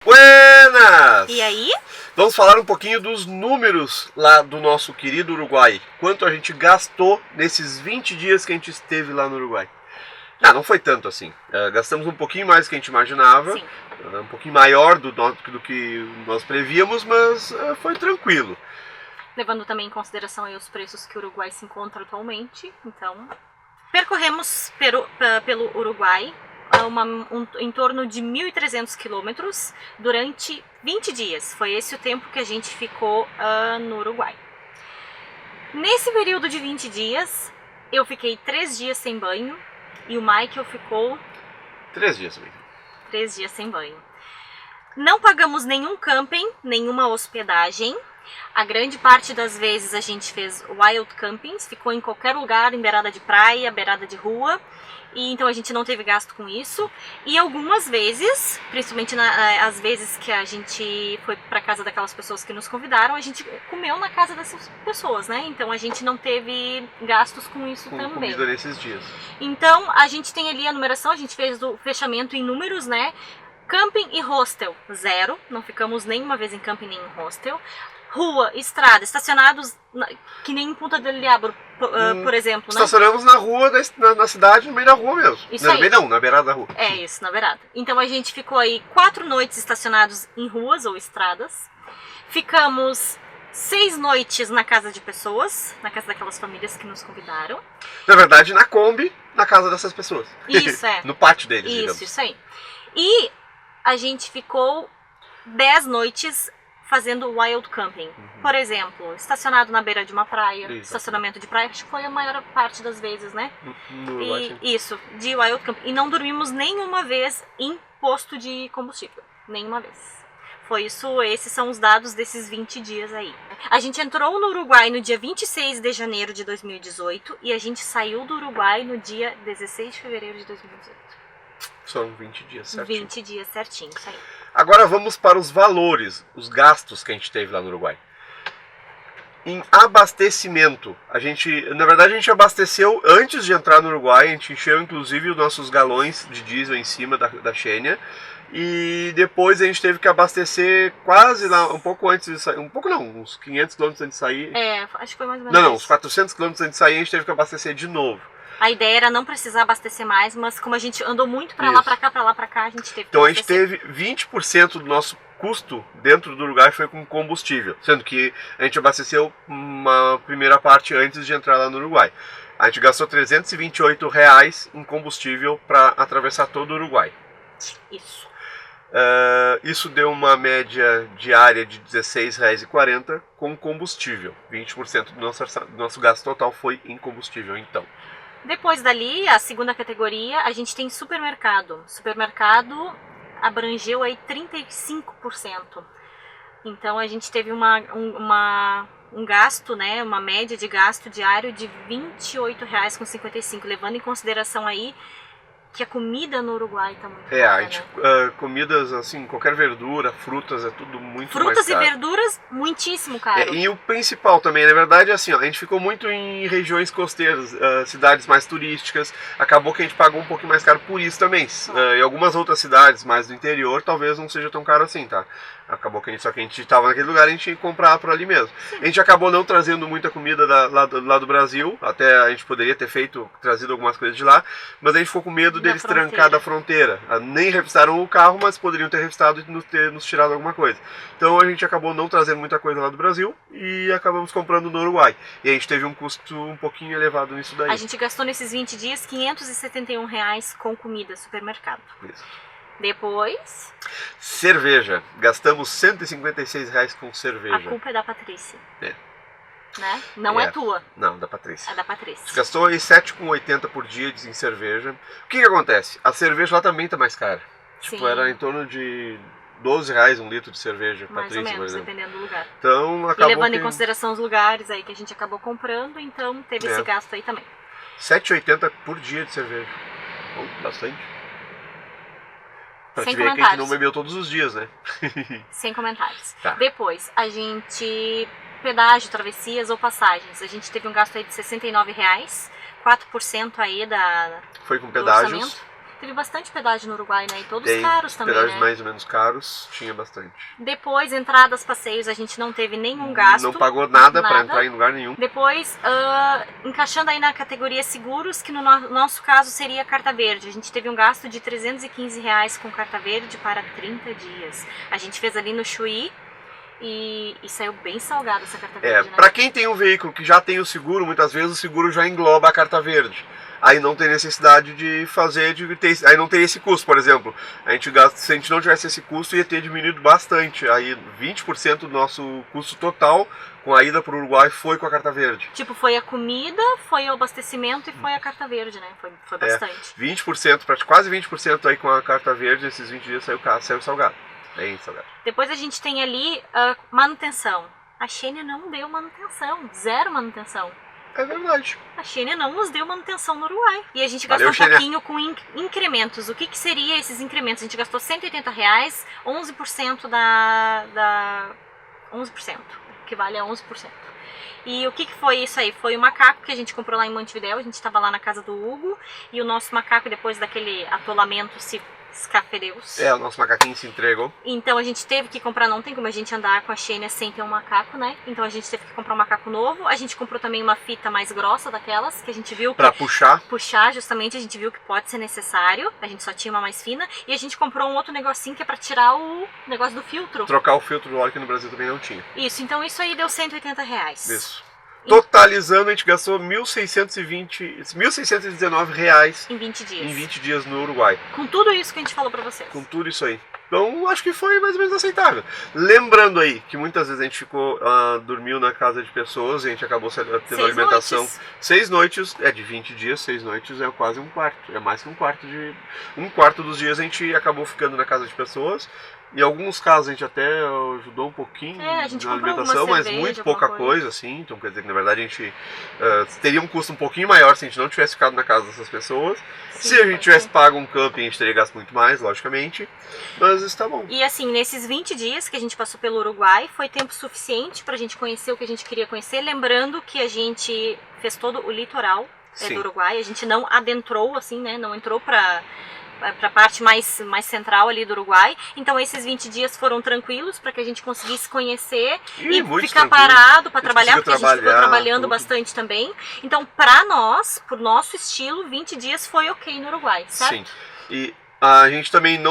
Buenas! E aí? Vamos falar um pouquinho dos números lá do nosso querido Uruguai. Quanto a gente gastou nesses 20 dias que a gente esteve lá no Uruguai. Não foi tanto assim. Gastamos um pouquinho mais do que a gente imaginava. Sim. Um pouquinho maior do que nós prevíamos, mas foi tranquilo. Levando também em consideração aí os preços que o Uruguai se encontra atualmente. Então, percorremos pelo Uruguai em torno de 1.300 quilômetros durante 20 dias. Foi esse o tempo que a gente ficou no Uruguai. Nesse período de 20 dias, eu fiquei 3 dias sem banho e o Michael ficou 3 dias também. 3 dias sem banho. Não pagamos nenhum camping, nenhuma hospedagem. A grande parte das vezes a gente fez wild campings, ficou em qualquer lugar, em beirada de praia, beirada de rua, e então a gente não teve gasto com isso. E algumas vezes, principalmente as vezes que a gente foi para casa daquelas pessoas que nos convidaram, a gente comeu na casa dessas pessoas, né? Então a gente não teve gastos com isso também. Comida nesses dias. Então a gente tem ali a numeração, a gente fez o fechamento em números, né? Camping e hostel, 0, não ficamos nenhuma vez em camping nem em hostel. Rua, estrada, estacionados que nem em Punta del Diablo, por exemplo, né? Estacionamos na rua, na cidade, no meio da rua mesmo. Isso não, aí. No meio não, na beirada da rua. É isso, na beirada. Então a gente ficou aí 4 noites estacionados em ruas ou estradas. Ficamos 6 noites na casa de pessoas, na casa daquelas famílias que nos convidaram. Na verdade, na Kombi, na casa dessas pessoas. Isso, é. No pátio deles, digamos. Isso aí. E a gente ficou 10 noites fazendo wild camping. Por exemplo, estacionado na beira de uma praia, estacionamento de praia, acho que foi a maior parte das vezes, né? Isso, de wild camping. E não dormimos nenhuma vez em posto de combustível. Nenhuma vez. Foi isso, esses são os dados desses 20 dias aí. A gente entrou no Uruguai no dia 26 de janeiro de 2018 e a gente saiu do Uruguai no dia 16 de fevereiro de 2018. São 20 dias certinho. 20 dias certinho, isso aí. Agora vamos para os valores, os gastos que a gente teve lá no Uruguai. Em abastecimento, na verdade a gente abasteceu antes de entrar no Uruguai, a gente encheu inclusive os nossos galões de diesel em cima da Xenia. E depois a gente teve que abastecer quase lá, um pouco antes de sair, um pouco não, uns 500 km antes de sair. Acho que foi mais ou menos Não, uns 400 km antes de sair a gente teve que abastecer de novo. A ideia era não precisar abastecer mais, mas como a gente andou muito pra lá, pra cá, a gente teve que Então abastecer. a gente teve 20% do nosso custo dentro do Uruguai foi com combustível, sendo que a gente abasteceu uma primeira parte antes de entrar lá no Uruguai. A gente gastou R$328 em combustível para atravessar todo o Uruguai. Isso. Isso deu uma média diária de R$16,40 com combustível. 20% do nosso gasto total foi em combustível, então. Depois dali, a segunda categoria, a gente tem supermercado. Supermercado abrangeu aí 35%. Então a gente teve um gasto, né, uma média de gasto diário de R$28,55, levando em consideração aí que a comida no Uruguai tá muito cara, a gente, comidas assim, qualquer verdura, frutas, é tudo muito mais Frutas caro. e verduras, muitíssimo caro. E o principal também, na verdade, é assim, a gente ficou muito em regiões costeiras, cidades mais turísticas, acabou que a gente pagou um pouquinho mais caro por isso também. Em algumas outras cidades mais do interior, talvez não seja tão caro assim, tá? Acabou que só que a gente estava naquele lugar, a gente tinha que comprar por ali mesmo. A gente acabou não trazendo muita comida lá do Brasil, até a gente poderia ter trazido algumas coisas de lá, mas a gente ficou com medo deles trancar da fronteira. Nem revistaram o carro, mas poderiam ter revistado e ter nos tirado alguma coisa. Então a gente acabou não trazendo muita coisa lá do Brasil e acabamos comprando no Uruguai. E a gente teve um custo um pouquinho elevado nisso daí. A gente gastou nesses 20 dias R$571 com comida, supermercado. Isso. Depois... cerveja. Gastamos R$156 com cerveja. A culpa é da Patrícia. É. Né? Não é tua. Não, da Patrícia. É da Patrícia. A gente gastou aí R$7,80 por dia em cerveja. O que acontece? A cerveja lá também tá mais cara. Sim. Tipo, era em torno de R$12 um litro de cerveja. Mais Patrícia, ou menos, por exemplo. dependendo do lugar. Então, e levando em consideração os lugares aí que a gente acabou comprando, então teve esse gasto aí também. R$7,80 por dia de cerveja. Bom, bastante. Pra Sem te ver que a gente comentários. não bebeu todos os dias, né? Sem comentários. Tá. Depois, a gente... pedágio, travessias ou passagens. A gente teve um gasto aí de R$69, 4% aí Foi com do pedágios. orçamento. Teve bastante pedágio no Uruguai, né? E todos Tem caros também, pedágios né? mais ou menos caros, tinha bastante. Depois, entradas, passeios, a gente não teve nenhum gasto. Não pagou nada para entrar em lugar nenhum. Depois, encaixando aí na categoria seguros, que no nosso caso seria carta verde. A gente teve um gasto de R$315 com carta verde para 30 dias. A gente fez ali no Chuí e saiu bem salgado essa carta verde, né? Para quem tem um veículo que já tem o seguro, muitas vezes o seguro já engloba a carta verde. Aí não tem necessidade de fazer, aí não tem esse custo, por exemplo. A gente gasta, se a gente não tivesse esse custo, ia ter diminuído bastante. Aí 20% do nosso custo total com a ida para o Uruguai foi com a carta verde. Tipo, foi a comida, foi o abastecimento e foi a carta verde, né? Foi bastante. 20%, quase 20% aí com a carta verde, esses 20 dias saiu salgado. Bem salgado. Depois a gente tem ali manutenção. A Xenia não deu manutenção, zero manutenção. É verdade. A Xenia não nos deu manutenção no Uruguai. E a gente Valeu, gastou um Xenia. pouquinho com incrementos. O que seria esses incrementos? A gente gastou R$180, 11% da 11%, que vale a 11%. E o que foi isso aí? Foi o macaco que a gente comprou lá em Montevidéu. A gente estava lá na casa do Hugo. E o nosso macaco, depois daquele atolamento, se escafereus. O nosso macaquinho se entregou. Então a gente teve que comprar, não tem como a gente andar com a Xenia sem ter um macaco, né? Então a gente teve que comprar um macaco novo. A gente comprou também uma fita mais grossa daquelas, que a gente viu que... Pra puxar. Puxar, justamente, a gente viu que pode ser necessário. A gente só tinha uma mais fina. E a gente comprou um outro negocinho que é pra tirar o negócio do filtro. Trocar o filtro do óleo que no Brasil também não tinha. Isso, então isso aí deu R$180. Isso. Totalizando, a gente gastou R$1.619 Em 20 dias. em 20 dias no Uruguai. Com tudo isso que a gente falou pra vocês. Com tudo isso aí. Então, acho que foi mais ou menos aceitável. Lembrando aí que muitas vezes a gente dormiu na casa de pessoas, a gente acabou tendo 6 alimentação. noites. 6 noites, de 20 dias, 6 noites é quase um quarto. É mais que um quarto de... Um quarto dos dias a gente acabou ficando na casa de pessoas. Em alguns casos a gente até ajudou um pouquinho a gente na comprou alimentação, alguma mas cerveja, muito pouca alguma coisa, assim. Então quer dizer que na verdade a gente teria um custo um pouquinho maior se a gente não tivesse ficado na casa dessas pessoas. Sim, se a gente tivesse pago um camping, a gente teria gasto muito mais, logicamente. Mas está bom. E assim, nesses 20 dias que a gente passou pelo Uruguai, foi tempo suficiente pra gente conhecer o que a gente queria conhecer. Lembrando que a gente fez todo o litoral do Uruguai. A gente não adentrou, assim, né? Não entrou pra parte mais central ali do Uruguai. Então esses 20 dias foram tranquilos para que a gente conseguisse conhecer e ficar parado para trabalhar, porque a gente ficou trabalhando bastante também. Então para nós, por nosso estilo, 20 dias foi ok no Uruguai, certo? Sim. E a gente também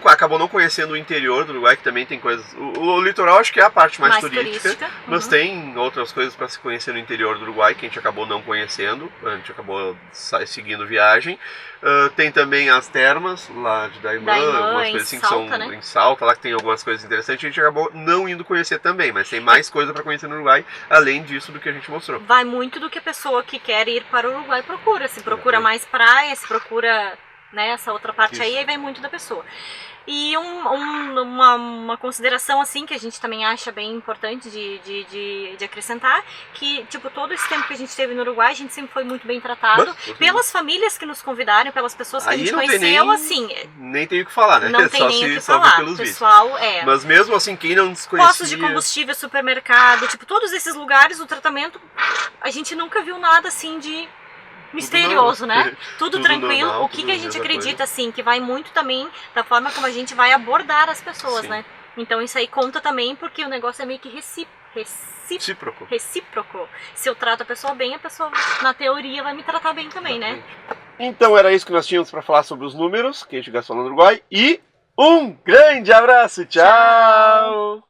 acabou não conhecendo o interior do Uruguai, que também tem coisas... O litoral acho que é a parte mais turística. Mas tem outras coisas para se conhecer no interior do Uruguai que a gente acabou não conhecendo, a gente acabou seguindo viagem. Tem também as termas lá de Daimã, algumas coisas assim que são em Salta, lá que tem algumas coisas interessantes, a gente acabou não indo conhecer também, mas tem mais coisa para conhecer no Uruguai, além disso do que a gente mostrou. Vai muito do que a pessoa que quer ir para o Uruguai procura, se procura mais praia, se procura... Né, essa outra parte aí vai muito da pessoa. E uma consideração assim que a gente também acha bem importante de acrescentar, que tipo, todo esse tempo que a gente teve no Uruguai, a gente sempre foi muito bem tratado pelas famílias que nos convidaram, pelas pessoas que a gente conheceu, assim. Nem tenho o que falar, né? Não tem nem o que falar, pessoal, Mas mesmo assim, quem não nos conhecia... Postos de combustível, supermercado, tipo, todos esses lugares, o tratamento, a gente nunca viu nada assim de... misterioso, né? Tudo tranquilo. Normal, o que a gente acredita, assim, que vai muito também da forma como a gente vai abordar as pessoas, né? Então isso aí conta também porque o negócio é meio que recíproco. Se eu trato a pessoa bem, a pessoa, na teoria, vai me tratar bem também, né? Então era isso que nós tínhamos para falar sobre os números que a gente gastou no Uruguai. E um grande abraço! Tchau.